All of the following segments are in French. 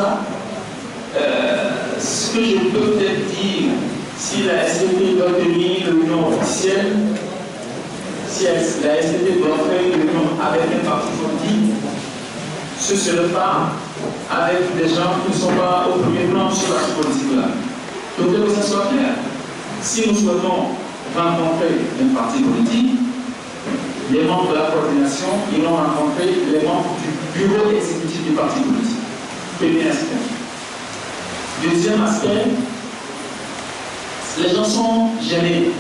ça, ce que je peux peut-être dire, si la STP doit tenir une réunion officielle, si la STP doit faire une réunion avec un parti politique, ce ne serait pas avec des gens qui ne sont pas au premier plan sur la politique-là. Donc, que ça soit clair. Si nous souhaitons rencontrer un parti politique, les membres de la coordination iront rencontrer les membres du bureau exécutif du parti politique. Premier aspect. Deuxième aspect, les gens sont gênés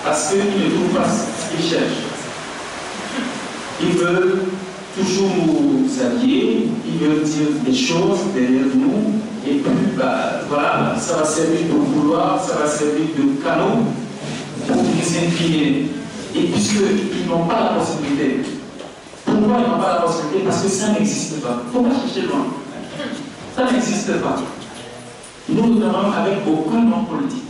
parce qu'ils ne trouvent pas ce qu'ils cherchent. Ils veulent toujours nous habiller, ils veulent dire des choses derrière nous, et puis voilà, ça va servir de couloir, ça va servir de canot pour nous incliner. Et puisqu'ils n'ont pas la possibilité, pourquoi ils n'ont pas la possibilité? Parce que ça n'existe pas. Il ne faut pas chercher loin. Ça n'existe pas. Nous, nous travaillons avec aucun nom politique.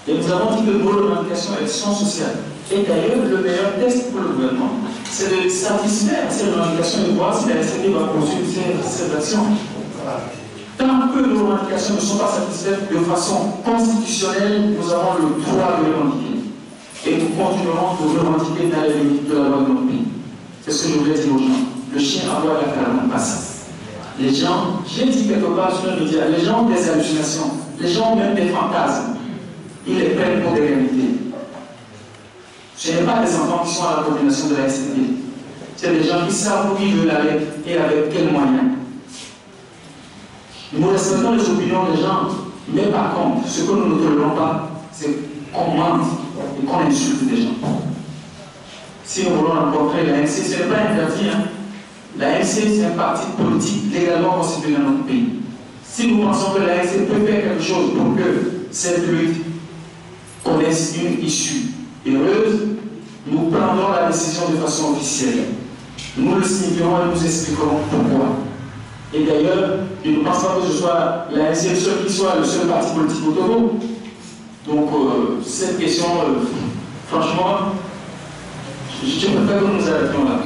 Et nous avons dit que nos revendications, elles sont sociales. Et d'ailleurs, le meilleur test pour le gouvernement, c'est de satisfaire ces revendications et de voir si la SCD va poursuivre ces actions. Tant que nos revendications ne sont pas satisfaites de façon constitutionnelle, nous avons le droit de les revendiquer. Et nous continuerons de revendiquer dans les limites de la loi de notre pays. C'est ce que je voulais dire aux gens. Le chien aboie la carrément passe. Les gens, j'ai dit quelque part sur le média, les gens ont des hallucinations, les gens ont même des fantasmes. Ils les prennent pour des réalités. Ce n'est pas des enfants qui sont à la coordination de la SCD. C'est des gens qui savent où ils veulent aller et avec quels moyens. Nous respectons les opinions des gens, mais par contre, ce que nous ne tolérons pas, c'est qu'on mente et qu'on insulte des gens. Si nous voulons rencontrer la MC, ce n'est pas interdit. La MC, c'est un parti politique légalement constitué dans notre pays. Si nous pensons que la MC peut faire quelque chose pour que cette lutte connaisse une issue heureuse, nous prendrons la décision de façon officielle. Nous le signifierons et nous expliquerons pourquoi. Et d'ailleurs, je ne pense pas que ce soit la MC seul qui soit le seul parti politique au Togo. Donc, cette question, franchement, je préfère que nous arrêtions là.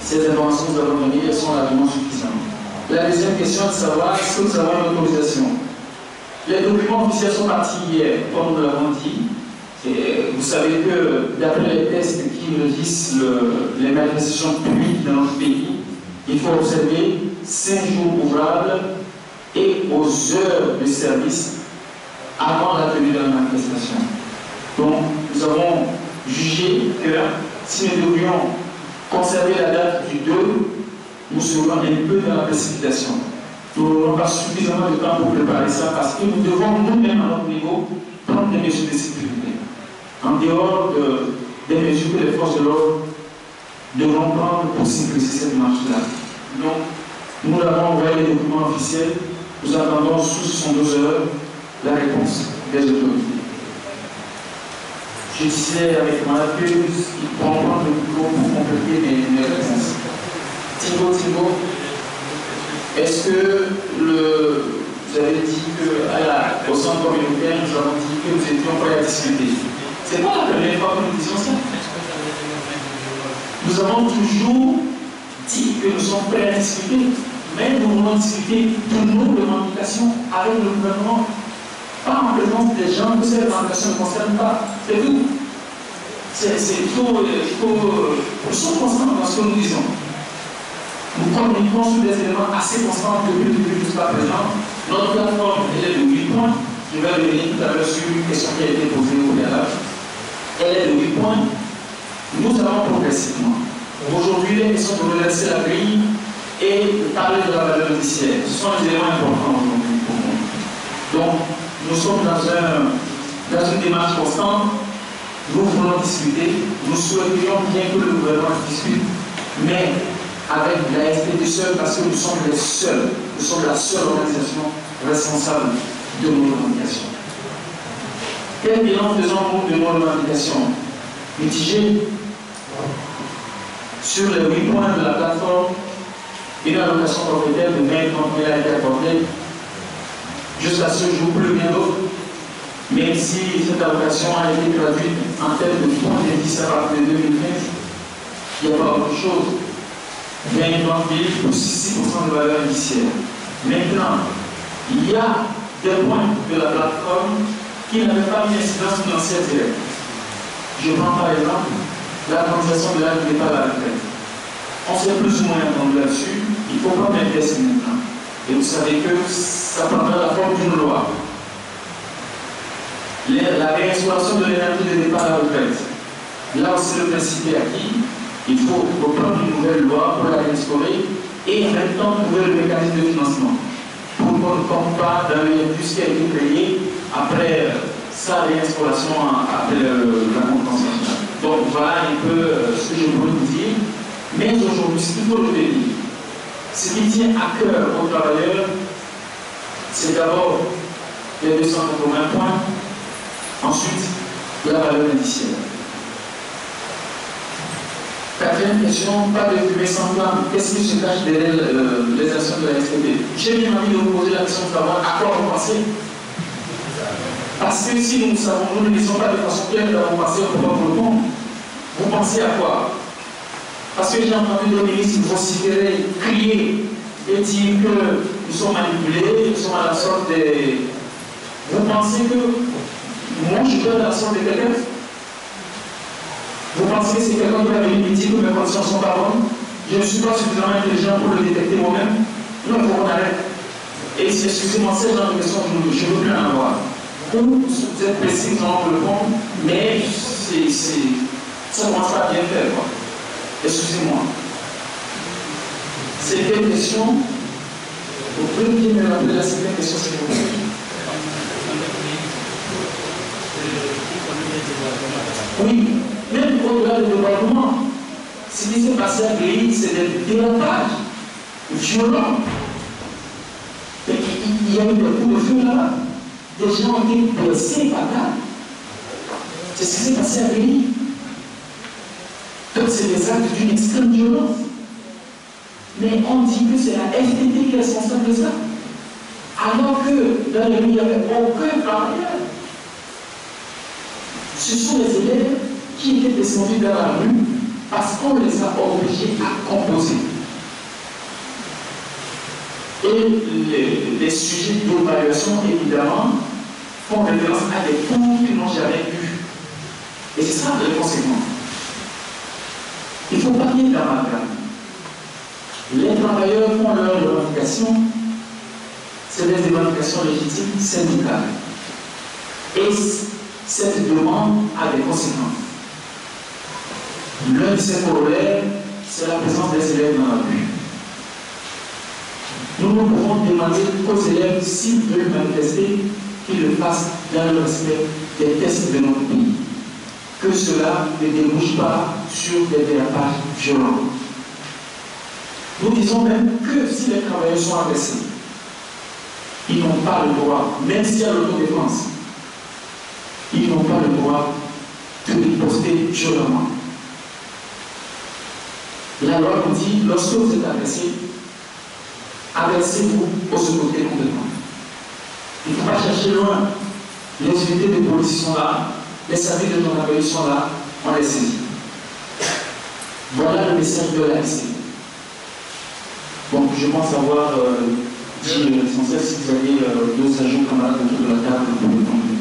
Ces informations que nous avons données, elles sont largement suffisantes. La deuxième question est de savoir est-ce que nous avons une autorisation. Les documents officiels sont partis hier, comme nous l'avons dit. Et vous savez que d'après les tests qui régissent les manifestations publiques dans notre pays, il faut observer 5 jours ouvrables et aux heures de service avant la tenue de la manifestation. Donc, nous avons jugé que si nous devions conserver la date du 2, nous serions un peu dans la précipitation. Nous n'aurons pas suffisamment de temps pour préparer ça parce que nous devons nous-mêmes à notre niveau prendre des mesures de sécurité. En dehors des mesures que les forces de l'ordre devront prendre pour sécuriser cette marche-là. Donc, nous avons envoyé les documents officiels, nous attendons sous 72 heures la réponse des autorités. Je disais avec ma que il prend le micro pour compléter mes réponses. Thibaut, est-ce que vous avez dit qu'au centre communautaire, nous avons dit que nous étions prêts à discuter? Ce n'est pas la première fois que nous disions ça. Nous avons toujours dit que nous sommes prêts à discuter, mais nous voulons discuter de nos revendications avec le gouvernement, pas en présence des gens que ces revendications ne concernent pas. C'est tout. Nous sommes constants dans ce que nous disons. Nous communiquons sur des éléments assez constants depuis le début jusqu'à présent. Notre plateforme est de 8 points. Je vais revenir tout à l'heure sur une question qui a été posée au préalable. Elle est de 8 points. Nous allons progressivement. Aujourd'hui, les questions de redresser la grille et de parler de la valeur judiciaire. Ce sont des éléments importants aujourd'hui pour nous. Donc, nous sommes dans une démarche constante. Nous voulons discuter. Nous souhaiterions bien que le gouvernement discute, mais avec la SPT seule, parce que nous sommes les seuls. Nous sommes la seule organisation responsable de nos revendications. Quel bilan faisons-nous de nos revendications? Mitigé. Sur les 8 points de la plateforme, une allocation propriétaire de 20 000 a été accordée jusqu'à ce jour, plus rien d'autre. Même si cette allocation a été traduite en termes de points d'indice à partir de 2015, il n'y a pas autre chose. 20 000 plus 6% de valeur indiciaire. Maintenant, il y a des points de la plateforme qui n'avaient pas mis incidence financière directe. Je prends par exemple l'organisation de l'âge de départ à la retraite. On s'est plus ou moins entendu là-dessus, il ne faut pas mettre des maintenant. Et vous savez que ça prendra la forme d'une loi. La réinstauration de l'énergie de départ à la retraite. Là aussi, le principe est acquis. Il faut reprendre une nouvelle loi pour la réinstaurer et en même temps trouver le mécanisme de financement. Pour qu'on ne tombe pas dans le plus qui a été créé après sa réinstauration, après la conférence nationale. Donc voilà un peu ce que je voulais vous dire. Mais aujourd'hui, ce qu'il faut le dire, ce qui tient à cœur aux travailleurs, c'est d'abord les 280 points, ensuite la valeur indiciaire. Quatrième question, pas de fumée sans flamme. Qu'est-ce qui se cache derrière les actions de la STB? J'ai bien envie de vous poser la question de savoir à quoi vous pensez. Parce que si nous savons, nous ne disons pas de façon claire d'avoir pensé au pouvoir pour le monde, vous pensez à quoi? Parce que j'ai entendu des ministres vociférer, crier et dire que nous sommes manipulés, nous sommes à la sorte des. Vous pensez que moi je suis à la sorte de quelqu'un? Vous pensez que c'est quelqu'un qui va venir me dire que mes conditions sont pas bonnes? Je ne suis pas suffisamment intelligent pour le détecter moi-même? Non, il faut qu'on arrête. Et excusez-moi, ce genre de questions, je ne veux plus en avoir. Ou vous êtes précis pour le fond, mais ça ne commence pas à bien faire, quoi. Excusez-moi. C'est quelle question? Vous pouvez bien me rappeler la cinquième question, s'il vous plaît. Oui, même au-delà du développement, ce qui s'est passé à Grille, c'est des dérapages violents. Et il y a eu des coups de feu là-bas. Des gens ont été blessés par là. C'est ce qui s'est passé à Grille. Donc c'est des actes d'une extrême violence. Mais on dit que c'est la FTT qui est responsable de ça. Alors que dans les rues, il n'y avait aucun travailleur. Ce sont les élèves qui étaient descendus dans la rue parce qu'on les a obligés à composer. Et les sujets d'évaluation, évidemment, font référence à des cours qu'ils n'ont jamais eus. Et c'est ça les conséquences. Il ne faut pas qu'il y ait d'amalgame. Les travailleurs font leurs revendications, c'est des revendications légitimes syndicales. Et cette demande a des conséquences. L'un de ces corollaires, c'est la présence des élèves dans la rue. Nous ne pouvons demander aux élèves, s'ils veulent manifester, qu'ils le fassent dans le respect des tests de notre pays. Que cela ne débouche pas sur des dérapages violents. Nous disons même que si les travailleurs sont agressés, ils n'ont pas le droit, même s'il y a l'autodéfense, ils n'ont pas le droit de riposter violemment. La loi nous dit, lorsque vous êtes agressé, adressez-vous au côté complètement. Il ne faut pas chercher loin. Les unités de police sont là, les services de gendarmerie sont là, on les saisit. Voilà le message de la STB. Donc je pense avoir dit l'essentiel. Si vous avez deux agents camarades autour de la table, vous pouvez prendre.